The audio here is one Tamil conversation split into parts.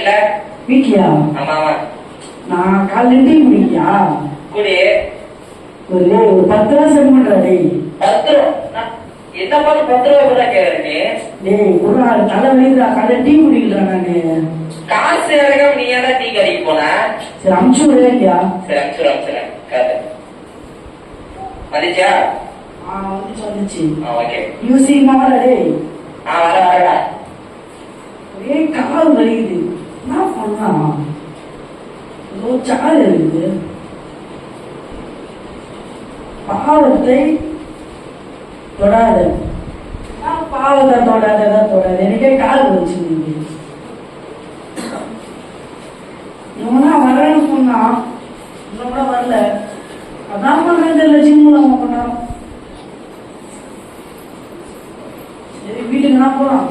இல்ல வீட்லயா? ஆமா ஆமா. நான் காலையில டீ குடிக்கியா? குடி. ஒரு 10 ரூபா சென்ட் பண்றா டேய். 10 ரூபா? என்ன பார்த்து 10 ரூபா கூட கேக்குறீங்க? டேய் குறா தலை வலிக்குதா, காலையில டீ குடிக்கல நானு. காசு இறங்காம நீ ஏன்டா டீ கடைக்கு போன? சரி அமுச்சு விடவே இல்லையா? சரி அனுப்பிச்சுறேன் காசு வந்துச்சா? வந்துச்சு. ஓகே. யூசிமா வர டேய். வரடா. ஏய் கால் வலிக்குது. என்ன பண்ணா? ஏதோ சால் இருக்குது. பாவத்தை தொடாத. பாவத்தை தொடாத. எனக்கே கால் வலிச்சு. இவனா வரேன்னு சொன்னா இன்னும் கூட வரல. அதான் பண்றேன் தெரியல. ஜிம்ல அவங்க பண்ணான். சரி வீட்டுக்கு நான் போலாம்.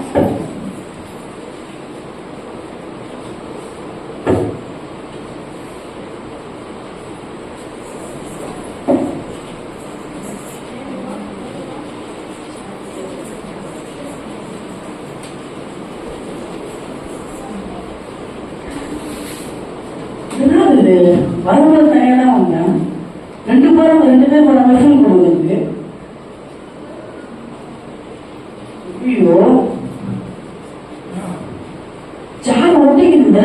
வரும்போது தனியா தான் வந்தேன். 2 பேர் போறாங்க ஃபீல் கொடுக்குறதுக்கு. ஐயோ சார் ஒட்டிக்குதுங்க.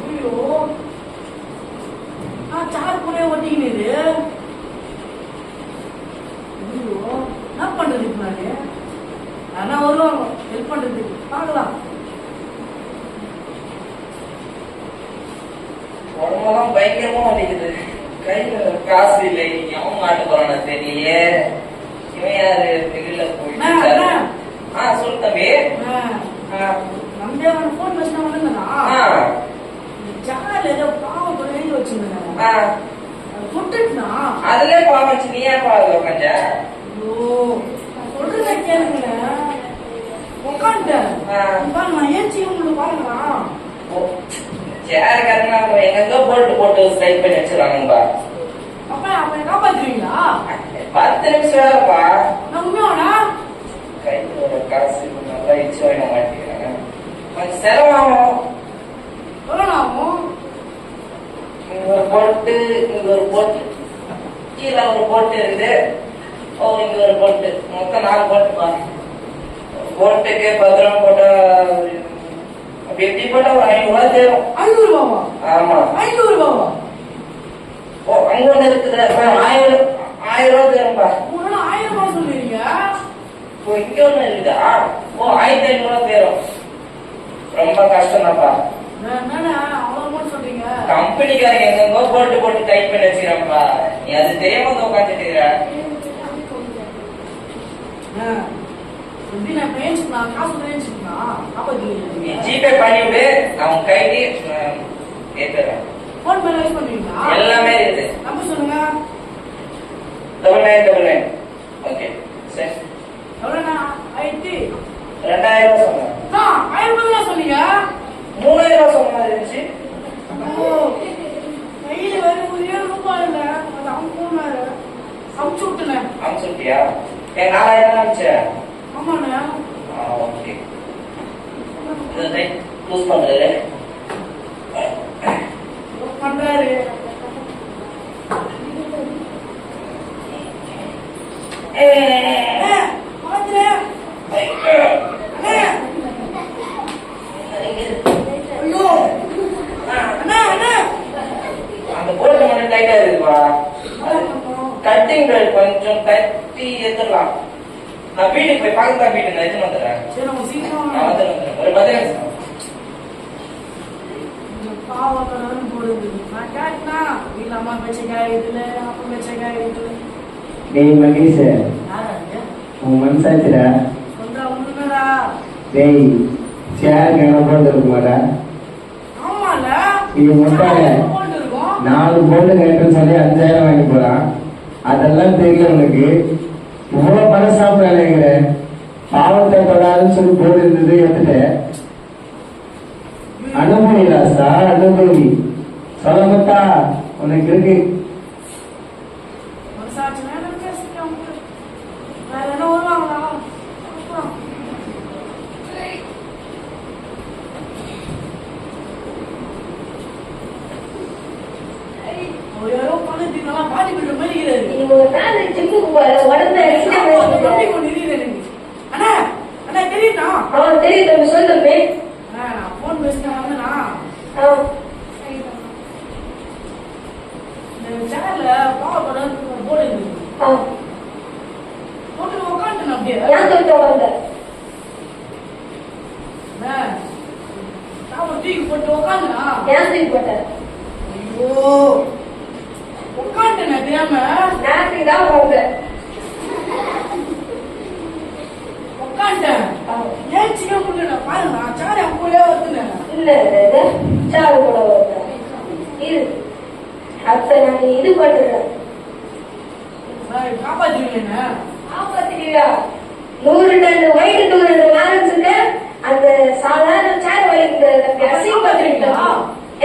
ஐயோ சார் கூட ஒட்டிக்கிது. என்ன பண்றது நானு? ஆனா வருவாங்க ஹெல்ப் பண்றதுக்கு. பார்க்கலாம். உடம்பெல்லாம் பயங்கரமா வலிக்குது. கையில காசு இல்லை. எவன் மாட்டு போறான தெரியலையே. இவன் யாரு திகில போயிட்டு? சொல்லு தம்பி. நம்ம போன் பேசினா வந்துங்கண்ணா. சால் ஏதோ பாவம் பண்ணி எழுதி வச்சுருந்தேன். தொட்டுட்டுனா அதுல பாவம் வச்சு நீ ஏன் பாவம் உட்காந்த? சொல்றத கேளுங்களேன். உட்காந்துட்டேன். நான் ஏச்சி உங்களுக்கு பாருங்களா. சேர்காரங்க எங்க போட்டு ஸ்டைல் பண்ணி வச்சிருவாங்கப்பா. அப்பா அப்ப காப்பாத்துவீங்களா? 10 நிமிஷம் வேறப்பா. நான் உண்மையாடா கையில காசு நல்லா இச்சு வாங்க மாட்டேங்கிறாங்க. கொஞ்சம் செலவாகும். எவ்வளோ ஆகும்? இங்க ஒரு போட்டு கீழே ஒரு போட்டு இருக்குது. இங்க ஒரு போட்டு மொத்தம் 4 போட்டுப்பா. போட்டுக்கு 10 ரூபா போட்டா எப்படி போட்டா ஒரு 500 ரூபா தேரும். 500 ரூபாவா? ஆமா 500 ரூபாவா? அங்க ஒண்ணு இருக்குது. 1000 ரூபா தேரும்பா. 1000 ரூபாய் சொல்றீங்க? இங்க ஒண்ணு இருக்குதா? 1500 ரூபா தேரும். ரொம்ப கஷ்டம்தான்ப்பா. கம்பெனிக்காரங்க எங்கெங்கோ போட்டு டைப் பண்ணி வச்சுக்கிறான்ப்பா. நீ அது தெரியாம வந்து உட்காந்துட்டு இருக்கிற. ஜிபே பண்ணிவிடு. நான் உன் கைக்கு ஏத்துறேன். எல்லாமே இருக்குது. சொல்லுங்க. 9999. ஓகே சரி. 2000 ரூபா சொன்னேன். 1000 ரூபாய் சொன்னீங்க. 3000 ரூபா சொன்ன மாதிரி இருந்துச்சு. கையில வேற 7 ரூபாய் இல்ல. அது அமுச்சு விட்டுனேன். அமுச்சு விட்டியா? 4000 தான் அனுப்பிச்ச. ஆமாண்ணா. ஓகே இதை யூஸ் பண்றாரு. அந்த போர்டு மட்டும் டைட்டா இருக்குப்பா. கட்டிங் பெல்ட் கொஞ்சம் கட்டி ஏத்துடலாம். நான் வீட்டுக்கு போய் பக்கத்துல வீட்டுக்கு எடுத்து வந்துடுறேன். ஒரு 10 நிமிஷம். டேய் மகேஷ், உன் மனசாச்சுடா. டேய் சேர் கண்ண போட்டு இருக்குமாடா? இது முட்டாள 4 போட்டு கேட்டுன்னு சொல்லி 5000 வாங்கி போறான். அதெல்லாம் தெரியல உனக்கு. இவ்வளவு பணம் சாப்பிடாதேங்கிற. பாவத்தை தொடாதுன்னு சொல்லி போட்டு இருந்தது எடுத்துட்டேன். அனுபவி ராசா, அனுபவி. சொல்ல மாட்டா உனக்கு இருக்கு. மனசாட்சி வேணும் பேசிக்கலாம். வேற என்ன வருவாங்களா? யாரோ பணத்தை நல்லா பாடி விடுற மாதிரி இருக்கிறாரு. நீ ஒரு நாள் ஜிம்முக்கு போற உடம்புல அண்ணா அண்ணா தெரியுதா? அவன் தெரியும் தம்பி, சொல்லு தம்பி. நான் போன் பேசினேன் வந்தனா இந்த சேனல்ல பாவப்படம் போர்டு இருக்கு. போட்டு உட்காந்துட்டேன் அப்படியே. ஏன் தொட்டு உட்காந்த? நான் ஒரு தூக்கி போட்டு உட்காந்துனா ஏன் தூக்கி போட்ட? ஐயோ உட்காந்துட்டேன் தெரியாம. நேரத்துக்கு தான் உட்காந்த. உட்காந்துட்டேன். ஏன் சின்ன முன்ன பாருங்க நான் சாரி அப்போலே வருதுனேன். இல்ல இல்ல சாரு கூட வருத இது அப்ப நான் இது பண்றேன். காப்பாத்துவீங்க. காப்பாத்திடுவியா? 100 டன் வயிறு தூக்குற பேலன்ஸுக்கு அந்த சாதாரண சேர் வலிக்குது. அசிங்கப்படுத்திட்டா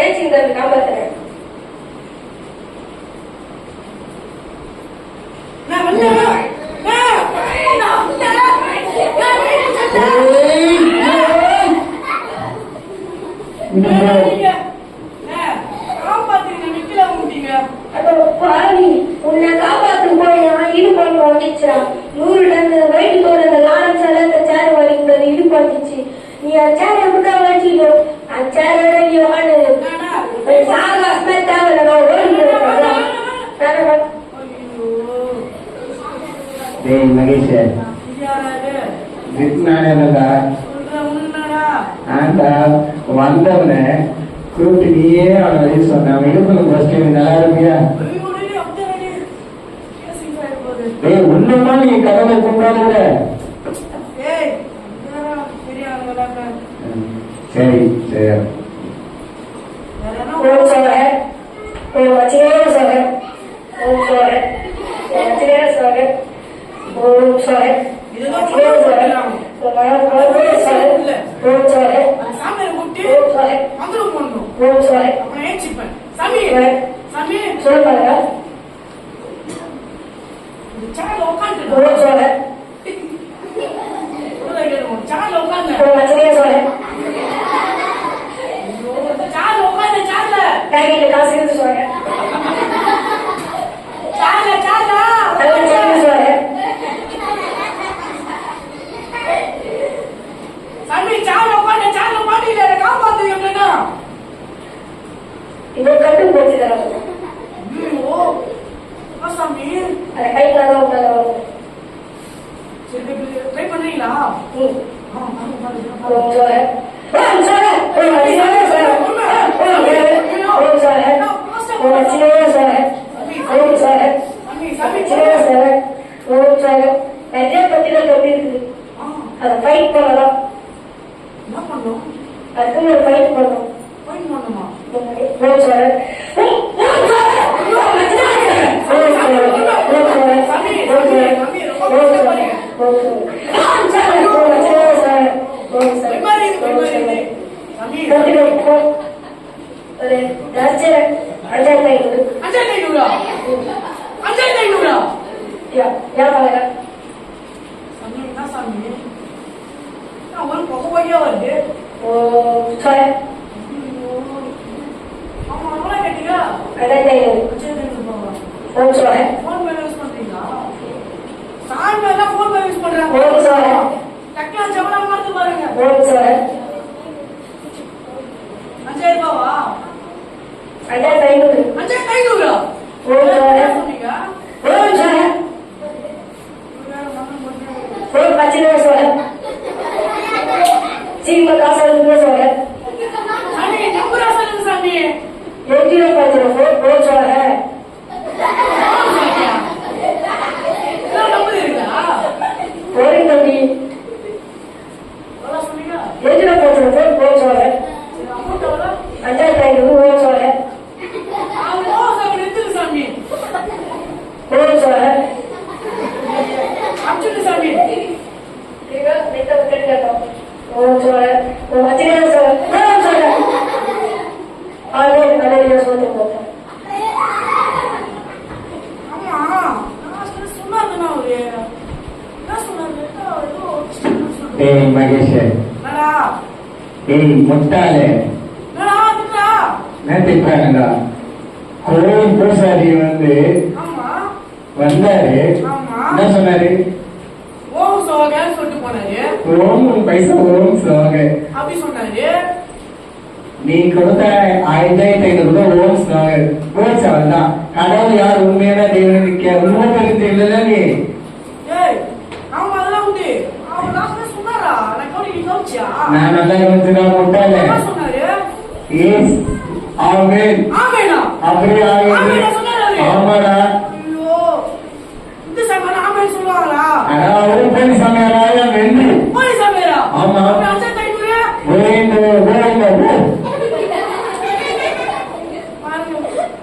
ஏன் சின்ன காப்பாத்துறேன். நான் வந்தேன். உன்னை காப்பாத்து போய் இது பண்ண வந்துச்சா? 100 டன் வயிறு தோற அந்த லாரன்ஸ் அந்த சேர் வலிக்குது இது பண்ணிச்சு. நீ அந்த சேர் எப்படிதான் வச்சுக்கோ? அந்த சேரோட நீ உட்காந்து சாகாசமே தேவையில்லை. டேய் மகேஷ், நானேடா ஆண்டா வந்தவன கூப்பிட்டு நீயே அவனை வெளியே சொன்ன. அவன் இடுப்புல ஃபர்ஸ்ட் நல்லா இருப்பியா? டேய் ஒண்ணுமா நீ கடவுளை கும்பிடாத. சரி சரி ஓம் சோழ ஓம் அச்சிரேய சோழ ஓம் சோழ ஓம் அச்சிரேய சோழ ஓம் சோழ அச்சிரேய சோழ ஓம் மழை சோழ ஓம் சோழ சாமி கூப்பிட்டு ஓம் சோழ மந்திரம் பண்ணணும். ஓம் சோழ அப்புறம் ஏச்சிப்பேன். சாமி சாமி சொல்லுங்க. சேனல் உட்காந்து ஓம் சோழ சேனல் உட்காந்து ஓம் அச்சிரேய சோழ சேனல் உட்காந்து சேனல கையில காசு இருந்து சோழ சேனல சேனல சோழ சாமி சேனல் உட்காந்து சேனல் மாட்டில காப்பாத்து எப்படின்னா இதை கட்டு போச்சு தரணும். ஐயோ சாமி அதை கையில தான் உட்காந்து சரி ட்ரை பண்றீங்களா? ஓம் சோழ ஓம் சோழ ஓம் அச்சிரேய சோழ ஓம் சோழ ஓம் அச்சிரேய சோழ ஓம் சோழ அச்சிரேய சோழ ஓம் சோழ. நிறைய பத்திரிகை கட்டி இருக்குது. அதை ஃபைட் பண்ணலாம். என்ன பண்ணும்? அதுக்கு ஒரு ஃபைட் பண்ணணும். ஃபைட் பண்ணுமா? ஓம் சோழ ஓம் சோழ ஓம் அச்சிரேய சோழ ஓம் சோழ ஓம் சோழ ஓம் சோழ ஓம் சோழ ஓம் சோழ ஓம் சோழ ஓம் அச்சிரேய சோழ ஓம் சோழ சாமி ஒரு தர்ஜன அஞ்சாயிரத்தி ஐநூறு. 5500 5500 யாபாங்க சாமி என்ன சாமி? நான் ஒரு பகவையா வருது. ஓம் சோழ ஆமா எவ்வளோ கேட்டீங்க? 2500 ஓம் சோழ ஃபோன் பே யூஸ் பண்றீங்களா? சாமி எல்லாம் ஃபோன் பே யூஸ் பண்றாங்க. ஓம் சோழ டக்குனு ஜெவனம் பார்த்து பாருங்க. ஓம் சோழ 5000 ரூபாவா? 5500 5500 ஓம் சோழ சொன்னீங்க. ஓம் சோழ ஓம் அச்சிரேய சோழ சீக்கிரம் காசு எழுதுங்க சோழ சாமி நம்பரா சொல்லுங்க சாமி. 8004 ஓம் சோழ நம்பர் இருக்கா? ஒரு தம்பி எவ்வளோ சொன்னீங்க? 8004 ஓம் சோழ அமௌண்ட் எவ்வளோ? 5500 ஓம் சோழ சாமி ஓம் சோழ அச்சுட்டு சாமி ஓம் சோழ ஓம் அச்சிரேய சோழ ஓம் சோழ ஆலே அலைய சோழ ஆமா ஏய் மகேஷ், என்னடா ஏய் முட்டாளே, என்னடா திட்டுறா? என்ன திட்டுறாங்கடா? கோவில் பூசாரி ஆமா வந்தாரு, ஆமா என்ன சொன்னாரு? ஓம் சோகன்னு சொல்லிட்டு போனாரு. ஓம் பைசா ஓம் சோக. அப்படி சொன்னாரு. நீ கொடுத்த 1500 ரூபாய் ஓம் சோக போச்சு, அவள்தான். கடவுள் யார் உண்மையான தெய்வம் உண்மை தெரியல நீ. ஏய் அவன் அதெல்லாம் உண்டு. அவன் லாஸ்ட்ல சொன்னாரா? நான் கவுனி நீ கவுச்சியா? நான் நல்லா கவனிச்சுதான் முட்டாளே. என்ன சொன்னாரு? ஏஸ் ஆமென். ஆமேனா? அப்படியே ஆகுது. ஆமேனா சொன்னாரு அவரு. ஆமாடா. ஐயோ இந்த சமயம் ஆமேன் சொல்லுவாங்களா? ஆனா ஒரு போலி சமையலாக வென்று. போலி சமயரா? ஆமா. அப்ப அந்த டைம்ல வேண்டு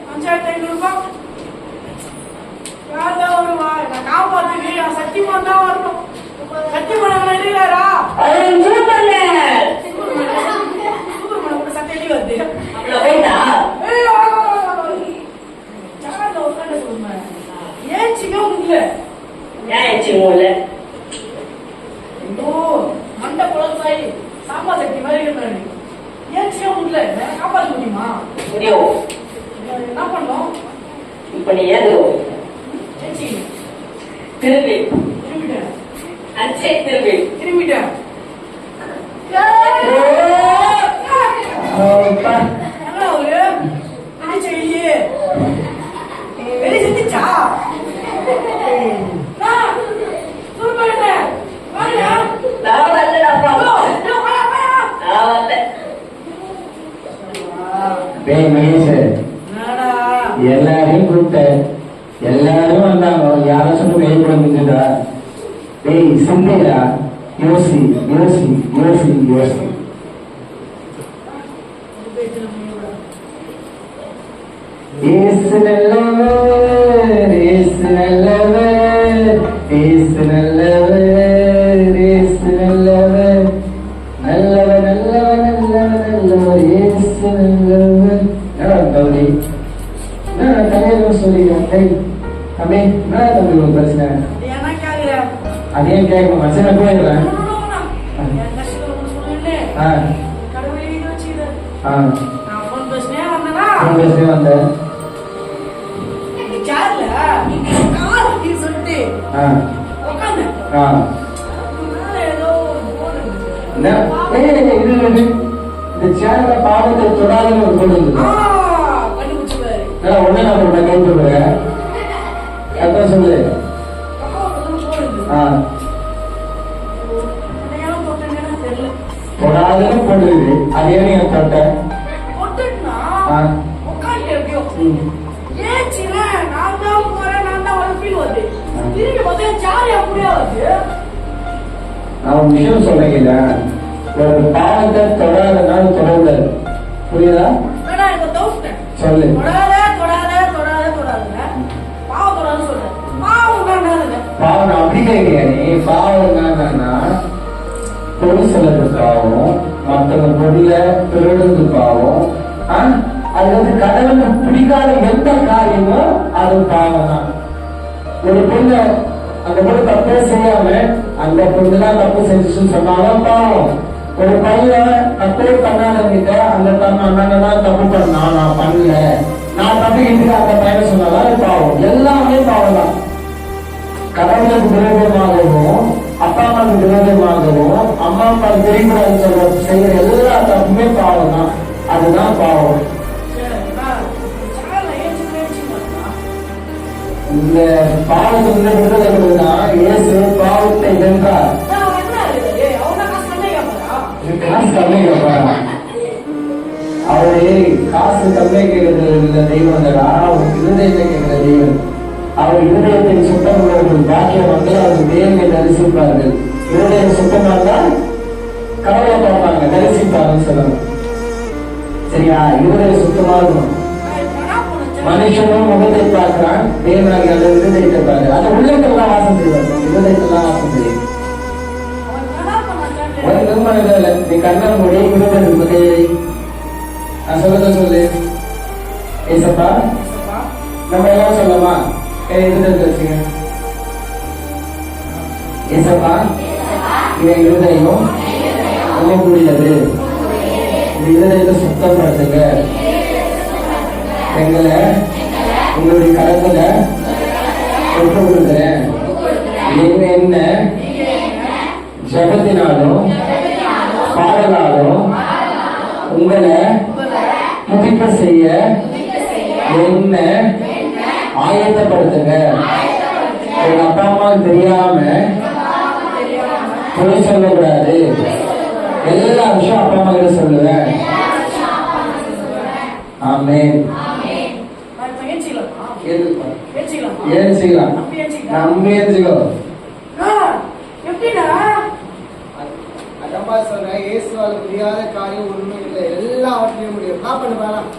பஞ்சாயத்து 500 ரூபாய். யாரா வருவா? நான் காப்பாத்துக்கு நான் சத்தியமான் தான் வரணும். சத்தியமான இல்லையாரா? சூப்பர்மேன் சூப்பர்மேன் கூட சட்டையிலே வருது. அவ்வளவு போயிட்டா? ஏய் சார்ல உட்கார்ந்து சூப்பர்மேன். ஏன் சிங்க உள்ள? ஏன் சிங்கோல ஐயோ மண்ட குளத்தாய் சாம்பா சக்தி மாதிரி இருந்தாரு. ஏன் சிங்க உள்ள? காப்பாற்ற முடியுமா? முடியும். என்ன பண்ணோம்? இப்ப நீ ஏதோ ஏச்சி திரும்பி திரும்பிட்டேன் அச்சே திரும்பி திரும்பிட்டேன். அப்பா. என்ன அவரு என்ன செய்யலையே? வெளி செஞ்சுச்சா? நான் வரலடாப்பா. நான் வரல. டேய் மகேஷ், எல்லாரையும் கூப்பிட்டேன், எல்லாரும் வந்தாங்க. யாரும் சொல்லி வெயிட் பண்ணிட்டுடா. டேய் சிந்திடா, யோசி யோசி யோசி யோசி. ஏசு நல்லவர், ஏசு நல்லவர், ஏசு நல்லவர், ஏசு நல்லவர், நல்லவர் நல்லவர் நல்லவர் நல்லவர், ஏசு நல்லவர். என்னடா தம்பி, என்ன தலையில சொல்லிக்கிறேன்? தம்பி என்ன தம்பி ஒரு பிரச்சனை? அதே கேட்கணும், மனுஷனை போயிடுறேன். வந்த இந்த சேனல பாவத்தை தொடாதுன்னு ஒரு பொண்ணு இருந்தது. உடனே நான் உன்னை கேட்டுறேன். அதான் சொல்லு. தொடாதுன்னு போடுது, அதே நீ தொட்ட. நான் ஒரு விஷயம் சொல்றீங்க, ஒரு பாவத்தை தொடாதனால தொடர்ந்தது. புரியுதா? சொல்லு. பாவம் அப்படி கேட்கிறியா நீ? பாவம் என்னன்னா பொருள் சொல்றது பாவம், மற்றவங்க பொருள திருடுறது பாவம். அது கடவுளுக்கு பிடிக்காத எந்த காரியமோ அது பாவம் தான். ஒரு பொண்ணு அந்த பொண்ணு தப்பே செய்யாம அந்த பொண்ணுதான் தப்பு செஞ்சுன்னு சொன்னாலும் பாவம். ஒரு பையன் தப்பே பண்ணாதவங்கிட்ட அந்த அண்ணன் தப்பு பண்ணா, நான் பண்ணல, நான் தப்பு கிட்ட அந்த பையனை சொன்னாதான் பாவம். எல்லாமே பாவம் தான். கடவுளுக்கு விரோதமாகவும், அப்பா அம்மாவுக்கு விரோதமாகவும், அம்மா அப்பா தெரியுமான்னு சொல்ற செய்யற எல்லா தப்புமே பாவம் தான். அதுதான் பாவம். இந்த பாவத்தை விடுதலைதான் இயேசு பாவத்தை வென்றார். காசு கம்மி கேட்பாரா? அவரு காசு கம்மி கேட்கறது இல்ல தெய்வம், இருதயத்தை கேட்கிற தெய்வம். அவர் இருதயத்தின் சுத்தம் உள்ளவர்கள் பாக்கியம் வந்து அவர் தேவையை தரிசிப்பார்கள். இருதயம் சுத்தமா இருந்தால் கடவுளை பார்ப்பாங்க, தரிசிப்பாங்கன்னு சொல்லணும். சரியா? இருதயம் சுத்தமா இருக்கணும். மனுஷனும் முகத்தை பார்க்கிறான், தேவனாகி அந்த இருதயத்தை பார்க்கிறான். அந்த உள்ளத்தெல்லாம் வாசம் செய்வாங்க, இருதயத்தெல்லாம் வாசம் செய்யும். நீ கண்ண மொழி இருதயத்தை நான் சொல்றத சொல்லு. ஏசப்பா நம்ம எல்லாம் சொல்லமா? இருதயத்தை வச்சுங்க. ஏசப்பா என் இருதயம் உங்களுடையது. இந்த இருதயத்தை சுத்தப்படுத்துங்க. எங்களை உங்களுடைய கரத்துல ஒப்பு கொடுக்கிறேன். நீங்க என்ன ஜபத்தினாலும் பாடலாலும் உங்களை துதிக்க செய்ய என்ன ஆயத்தப்படுத்துங்க. எங்க அப்பா அம்மா தெரியாம பொய் சொல்லக்கூடாது. எல்லா விஷயம் அப்பா அம்மா கிட்ட சொல்லுவேன். ஆமென். ஏன் செய்யலாம்? நம்பி ஏஞ்சிக்கோ. எப்படின்னா அதப்பா சொல்றேன், இயேசுவால் முடியாத காரியம் ஒண்ணும் இல்லை, எல்லாவற்றையும் முடியும். நான் பண்ணுவேன்.